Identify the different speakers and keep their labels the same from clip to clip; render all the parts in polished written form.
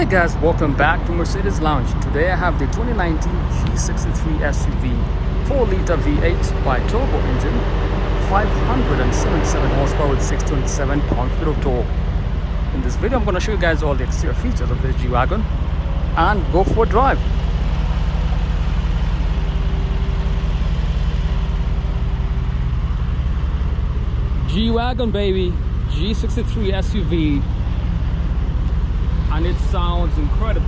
Speaker 1: Hey guys, welcome back to Mercedes Lounge. Today I have the 2019 G63 SUV 4-liter V8 bi-turbo engine, 577 horsepower with 627 pound-feet of torque. In this video I'm going to show you guys all the exterior features of this G-Wagon and go for a drive. G-Wagon baby, G63 SUV, and it sounds incredible.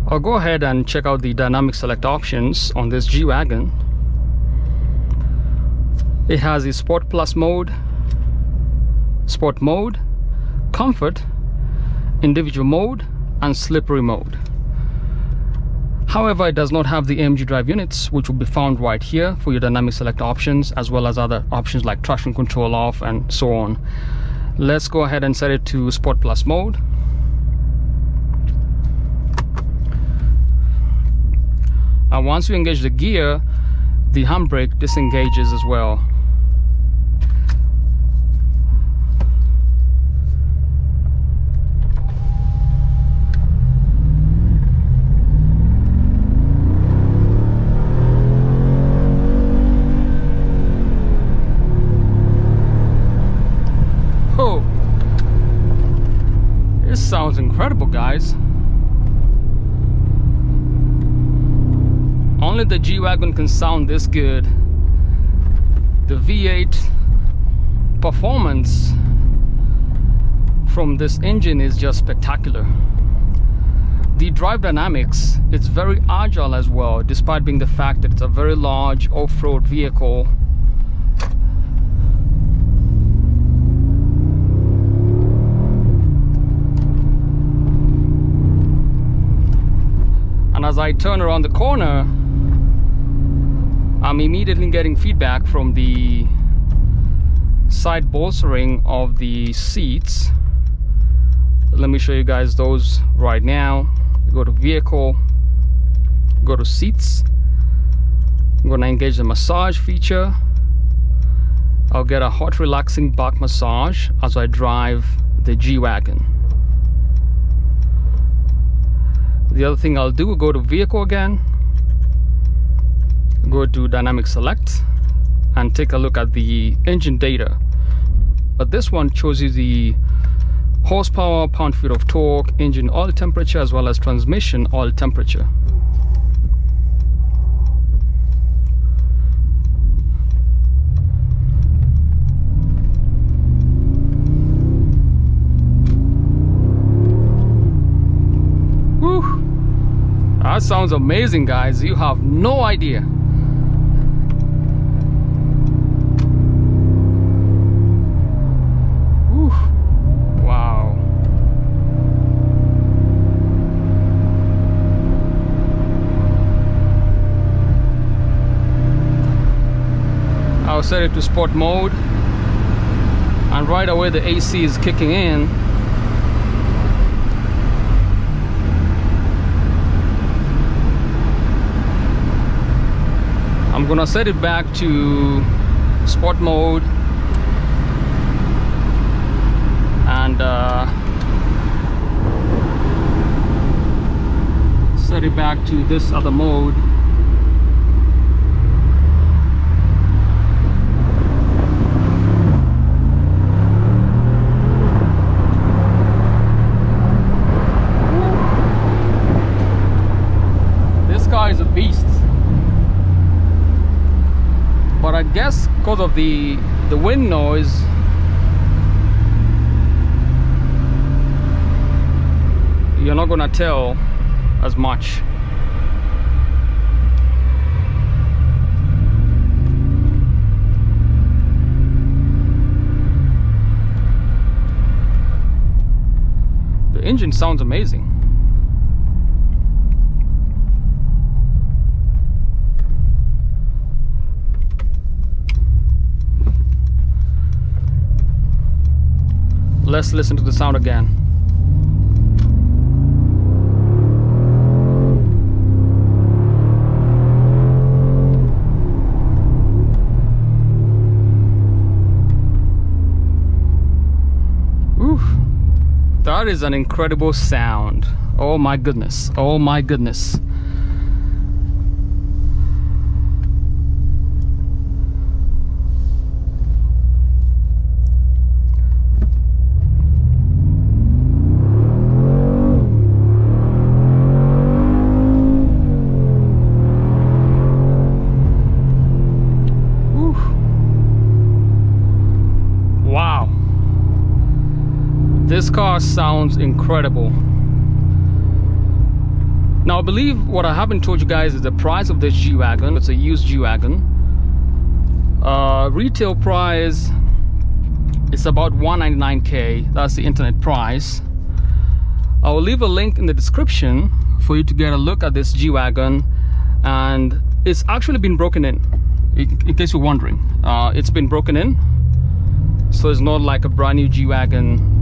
Speaker 1: I'll go ahead and check out the dynamic select options on this G-Wagon. It has the Sport Plus mode, Sport mode, Comfort, Individual mode, and Slippery mode. However, it does not have the AMG drive units, which will be found right here for your dynamic select options, as well as other options like traction control off and so on. Let's go ahead and set it to Sport Plus mode. And once you engage the gear, the handbrake disengages as well. Oh, this sounds incredible, guys. Only the G-Wagon can sound this good. The V8 performance from this engine is just spectacular. The drive dynamics, it's very agile as well, despite being the fact that it's a very large off-road vehicle. And as I turn around the corner, I'm immediately getting feedback from the side bolstering of the seats. Let me show you guys those right now. Go to vehicle, go to seats. I'm going to engage the massage feature. I'll get a hot relaxing back massage as I drive the G-Wagon. The other thing I'll do, go to vehicle again, go to dynamic select, and take a look at the engine data. But this one shows you the horsepower, pound-feet of torque, engine oil temperature, as well as transmission oil temperature. That sounds amazing, guys. You have no idea. Whew. Wow. I'll set it to sport mode, and right away the AC is kicking in. I'm gonna set it back to sport mode and set it back to this other mode. This car is a beast. But I guess because of the wind noise, you're not gonna tell as much. The engine sounds amazing. Let's listen to the sound again. Ooh, that is an incredible sound. Oh my goodness. Oh my goodness. This car sounds incredible. Now I believe what I haven't told you guys is the price of this G-Wagon. It's a used G-Wagon. Retail price is about $199K. That's the internet price. I will leave a link in the description for you to get a look at this G-Wagon, and it's actually been broken in case you're wondering. It's been broken in, so it's not like a brand new G-Wagon.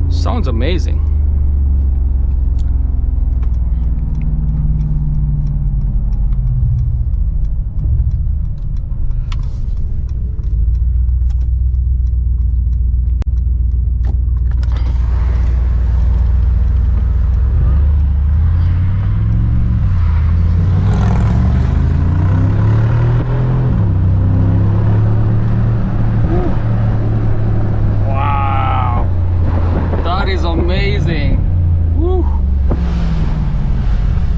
Speaker 1: Sounds amazing.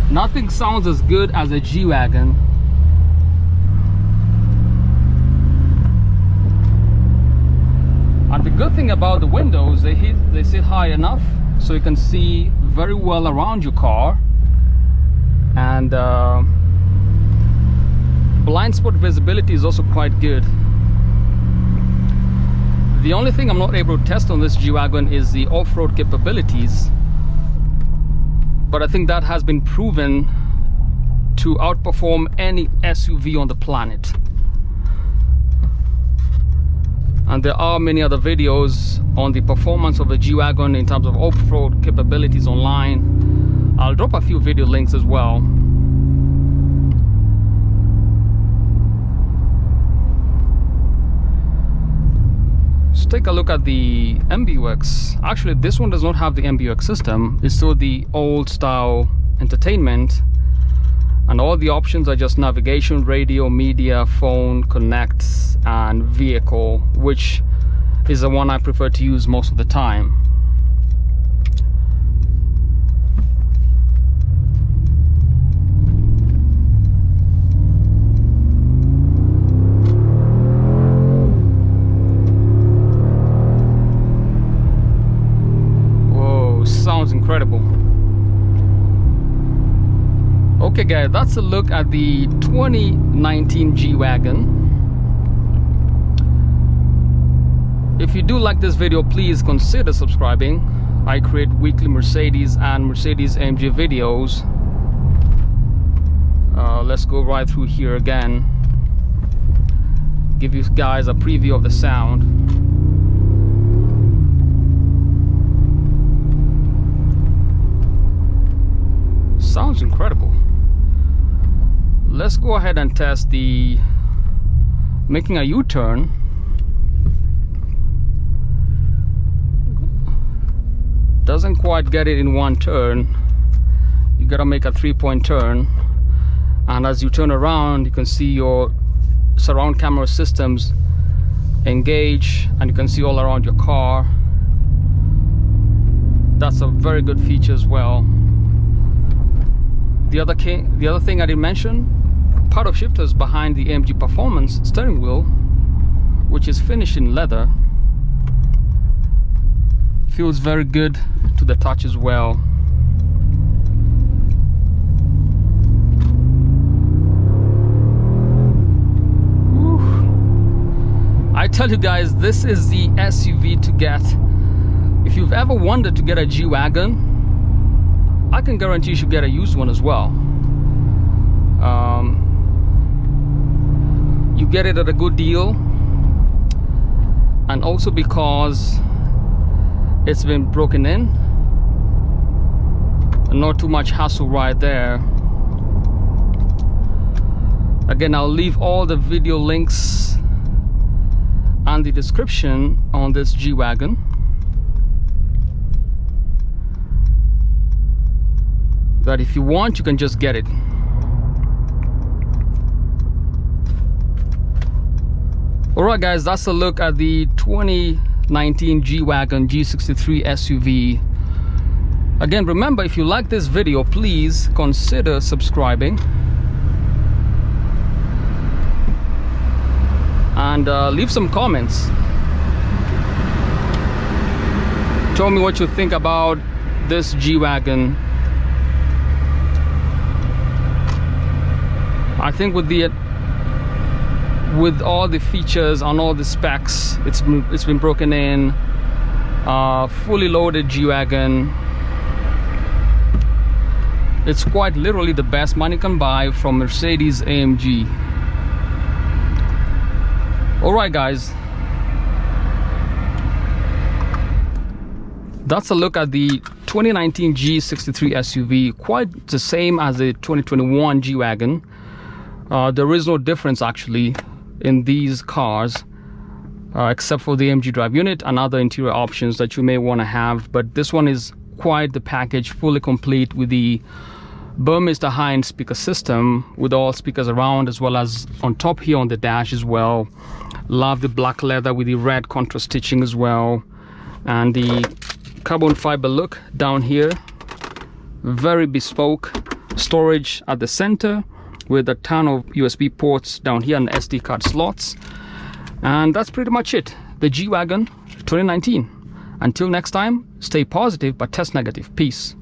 Speaker 1: Nothing sounds as good as a G-Wagon. And the good thing about the windows, they sit high enough so you can see very well around your car, and blind spot visibility is also quite good. The only thing I'm not able to test on this G-Wagon is the off-road capabilities, but I think that has been proven to outperform any SUV on the planet. And there are many other videos on the performance of the G-Wagon in terms of off-road capabilities online. I'll drop a few video links as well. Let's take a look at the MBUX. Actually, this one does not have the MBUX system. It's still the old style Infotainment, and all the options are just navigation, radio, media, phone, connect, and vehicle, which is the one I prefer to use most of the time. Okay guys, that's a look at the 2019 G-Wagon. If you do like this video, please consider subscribing. I create weekly Mercedes and Mercedes-AMG videos. Let's go right through here again. Give you guys a preview of the sound. Sounds incredible. Let's go ahead and test the making a U-turn. Doesn't quite get it in one turn. You gotta make a 3-point turn, and as you turn around you can see your surround camera systems engage, and you can see all around your car. That's a very good feature as well. The other thing I didn't mention, paddle shifters behind the AMG Performance steering wheel, which is finished in leather. Feels very good to the touch as well. I tell you guys, this is the SUV to get. If you've ever wanted to get a G-Wagon, I can guarantee you should get a used one as well. You get it at a good deal, and also because it's been broken in, and not too much hassle right there. Again, I'll leave all the video links and the description on this G-Wagon. That if you want, you can just get it. Alright guys, that's a look at the 2019 G-Wagon G63 SUV. Again, remember, if you like this video, please consider subscribing. And leave some comments. Tell me what you think about this G-Wagon. I think with all the features on all the specs, it's been broken in. Fully loaded G-Wagon. It's quite literally the best money can buy from Mercedes-AMG. Alright guys, that's a look at the 2019 G63 SUV. Quite the same as the 2021 G-Wagon. There is no difference actually in these cars, except for the AMG drive unit and other interior options that you may want to have. But this one is quite the package, fully complete with the Burmester high-end speaker system with all speakers around, as well as on top here on the dash as well. Love the black leather with the red contrast stitching as well, and the carbon fiber look down here. Very bespoke storage at the center with a ton of USB ports down here and SD card slots. And that's pretty much it, the G-Wagon 2019. Until next time, stay positive but test negative. Peace.